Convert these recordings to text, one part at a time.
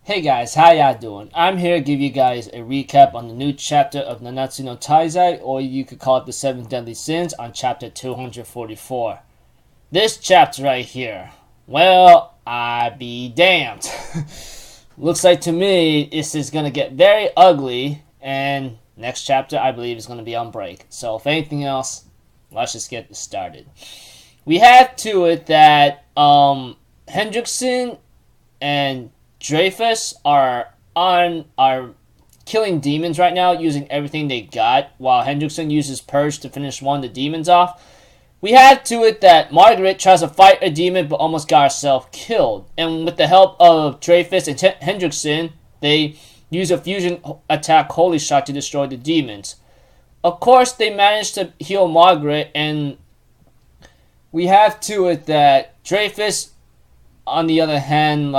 Hey guys, how y'all doing? I'm here to give you guys a recap on the new chapter of Nanatsu no Taizai, or you could call it the 7 Deadly Sins, on chapter 244. This chapter right here, well, I be damned. Looks like to me this is going to get very ugly, and next chapter I believe is going to be on break. So if anything else, let's just get this started. We have to it that Hendrickson and Dreyfus are killing demons right now using everything they got, while Hendrickson uses Purge to finish one of the demons off. We have to it that Margaret tries to fight a demon but almost got herself killed. And with the help of Dreyfus and Hendrickson, they use a fusion attack Holy Shot to destroy the demons. Of course, they managed to heal Margaret, and we have to it that Dreyfus, on the other hand,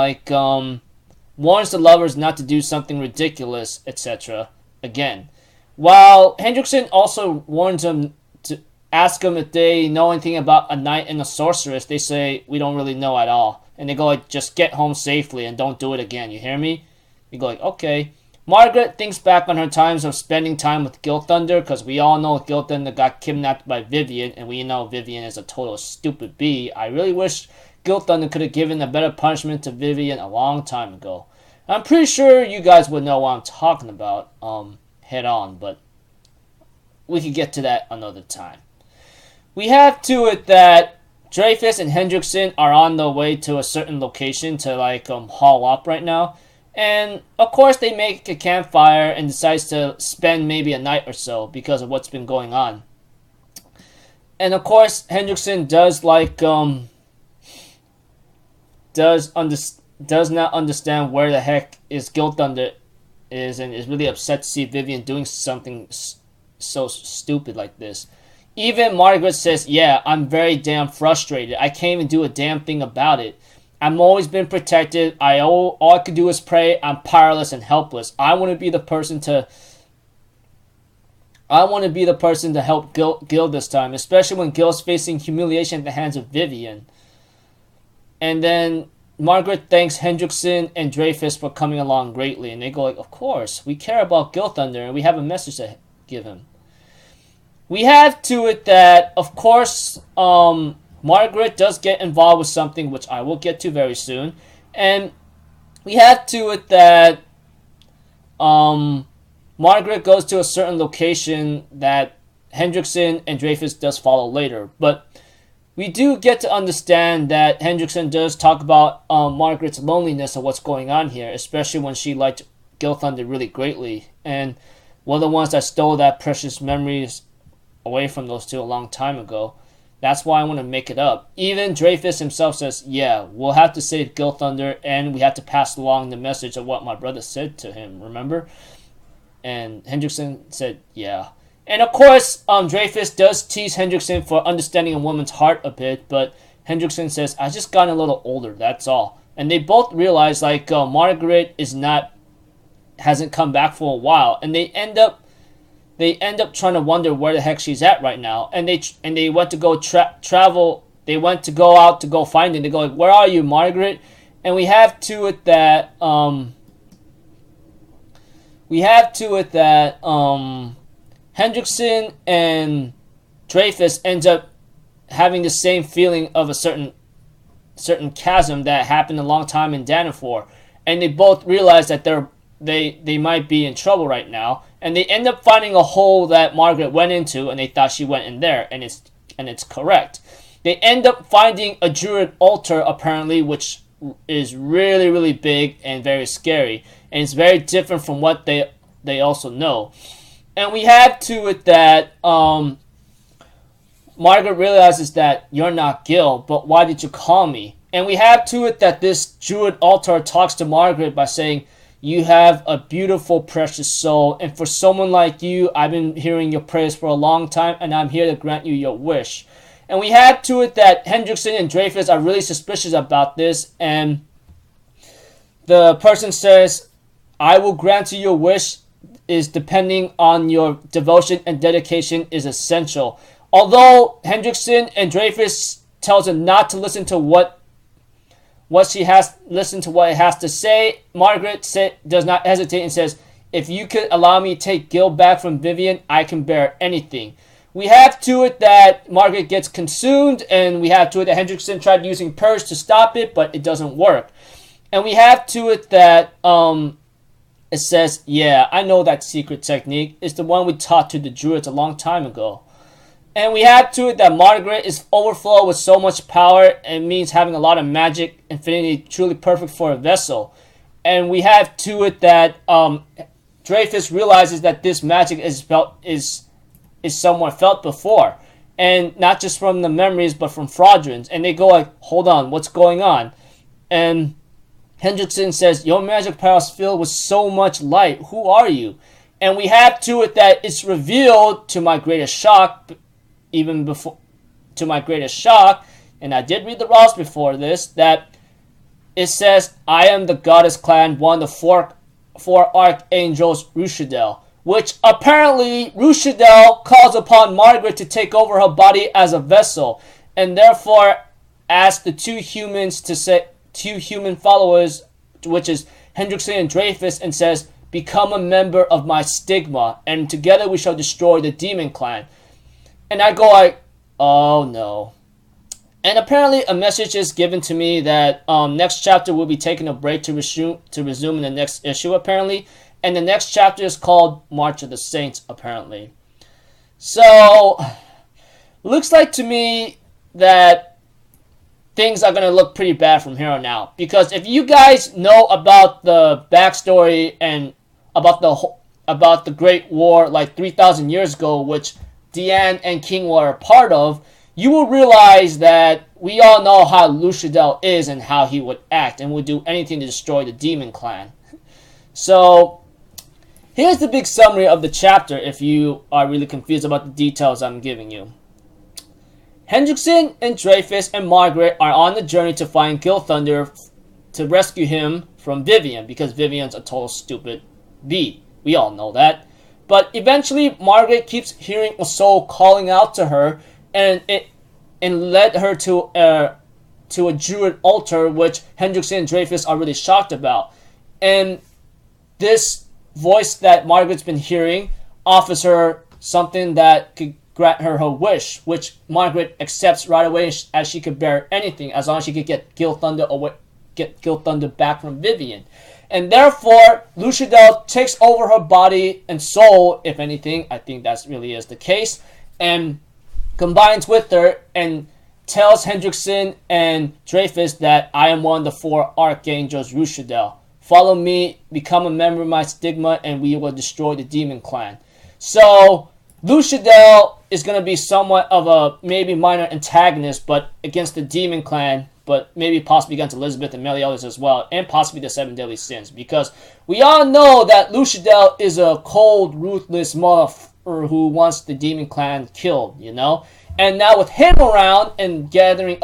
warns the lovers not to do something ridiculous, etc. again. While Hendrickson also warns them to ask them if they know anything about a knight and a sorceress, they say, we don't really know at all. And they go like, just get home safely and don't do it again, you hear me? You go like, okay. Margaret thinks back on her times of spending time with Guild Thunder, because we all know Guild Thunder got kidnapped by Vivian, and we know Vivian is a total stupid bee. I really wish Guild Thunder could have given a better punishment to Vivian a long time ago. I'm pretty sure you guys would know what I'm talking about head on, but we could get to that another time. We have to it that Dreyfus and Hendrickson are on the way to a certain location to haul up right now. And of course they make a campfire and decides to spend maybe a night or so because of what's been going on. And of course Hendrickson does not understand where the heck is Guild Thunder is, and is really upset to see Vivian doing something so stupid like this. Even Margaret says, yeah, I'm very damn frustrated. I can't even do a damn thing about it. I'm always been protected. All I could do is pray. I'm powerless and helpless. I want to be the person to help Guild this time, especially when Guild's facing humiliation at the hands of Vivian. And then Margaret thanks Hendrickson and Dreyfus for coming along greatly, and they go like, of course, we care about Guild Thunder and we have a message to give him. We have to it that, of course, Margaret does get involved with something, which I will get to very soon. And we have to it that Margaret goes to a certain location that Hendrickson and Dreyfus does follow later. But we do get to understand that Hendrickson does talk about Margaret's loneliness of what's going on here, especially when she liked Guild Thunder really greatly. And one of the ones that stole that precious memories away from those two a long time ago. That's why I want to make it up. Even Dreyfus himself says, yeah, we'll have to save Guild Thunder, and we have to pass along the message of what my brother said to him, remember? And Hendrickson said, yeah. And of course, Dreyfus does tease Hendrickson for understanding a woman's heart a bit, but Hendrickson says, I just gotten a little older, that's all. And they both realize, Margaret hasn't come back for a while, and they end up trying to wonder where the heck she's at right now. And they went to go travel. They went to go out to go find her. They go like, where are you, Margaret? And we have to it that Hendrickson and Dreyfus ends up having the same feeling of a certain chasm that happened a long time in Danafor, and they both realize that they might be in trouble right now, and they end up finding a hole that Margaret went into, and they thought she went in there, and it's correct. They end up finding a druid altar apparently, which is really, really big and very scary, and it's very different from what they also know. And we have to it that Margaret realizes that you're not Gil, but why did you call me? And we have to it that this druid altar talks to Margaret by saying, you have a beautiful, precious soul, and for someone like you, I've been hearing your prayers for a long time, and I'm here to grant you your wish. And we have to it that Hendrickson and Dreyfus are really suspicious about this, and the person says, I will grant you your wish, is depending on your devotion and dedication is essential. Although Hendrickson and Dreyfus tells him not to listen to what listen to what it has to say. Margaret does not hesitate and says, if you could allow me to take Gil back from Vivian, I can bear anything. We have to it that Margaret gets consumed, and we have to it that Hendrickson tried using Purge to stop it, but it doesn't work. And we have to it that it says, yeah, I know that secret technique. It's the one we taught to the druids a long time ago. And we have to it that Margaret is overflowed with so much power, and means having a lot of magic infinity, truly perfect for a vessel. And we have to it that Dreyfus realizes that this magic is somewhat felt before, and not just from the memories, but from fraudulence. And they go like, hold on, what's going on? And Hendrickson says, your magic power is filled with so much light. Who are you? And we have to it that it's revealed to my greatest shock, and I did read the Ross before this, that it says, I am the goddess clan, one of the four archangels, Ludoshel, which apparently Ludoshel calls upon Margaret to take over her body as a vessel, and therefore asks the two human followers, which is Hendrickson and Dreyfus, and says, become a member of my stigma, and together we shall destroy the demon clan. And I go like, oh no. And apparently a message is given to me that next chapter will be taking a break to resume in the next issue, apparently. And the next chapter is called March of the Saints, apparently. So, looks like to me that things are going to look pretty bad from here on out. Because if you guys know about the backstory and about the Great War like 3,000 years ago, which Deanne and King were a part of, you will realize that we all know how Ludoshel is and how he would act and would do anything to destroy the demon clan. So, here's the big summary of the chapter if you are really confused about the details I'm giving you. Hendrickson and Dreyfus and Margaret are on the journey to find Gil Thunder to rescue him from Vivian, because Vivian's a total stupid bee. We all know that. But eventually, Margaret keeps hearing a soul calling out to her, and led her to a druid altar, which Hendrickson and Dreyfus are really shocked about. And this voice that Margaret's been hearing offers her something that could grant her her wish, which Margaret accepts right away, as she could bear anything as long as she could get Gil Thunder back from Vivian. And therefore, Ludoshel takes over her body and soul, if anything. I think that really is the case, and combines with her and tells Hendrickson and Dreyfus that I am one of the four archangels, Ludoshel. Follow me, become a member of my stigma, and we will destroy the demon clan. So, Ludoshel is going to be somewhat of a maybe minor antagonist, but against the demon clan, but maybe possibly against Elizabeth and many others as well, and possibly the seven deadly sins, because we all know that Ludoshel is a cold, ruthless motherfucker who wants the demon clan killed, you know? And now with him around and gathering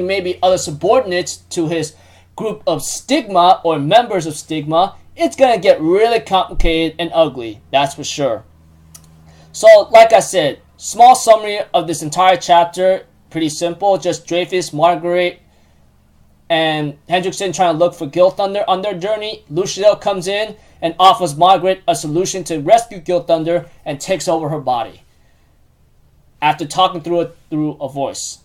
maybe other subordinates to his group of stigma or members of stigma, it's going to get really complicated and ugly, that's for sure. So, like I said, small summary of this entire chapter, pretty simple, just Dreyfus, Margaret, and Hendrickson trying to look for Gil Thunder on their journey. Ludoshel comes in and offers Margaret a solution to rescue Gil Thunder and takes over her body. After talking through a voice.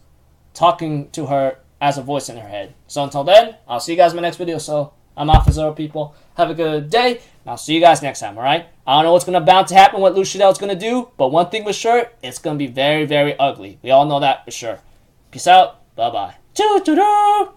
Talking to her as a voice in her head. So until then, I'll see you guys in my next video. So, I'm Officer people. Have a good day, and I'll see you guys next time, alright? I don't know what's bound to happen, what Ludoshel going to do, but one thing for sure, it's going to be very, very ugly. We all know that for sure. Peace out. Bye-bye. Choo-choo-doo!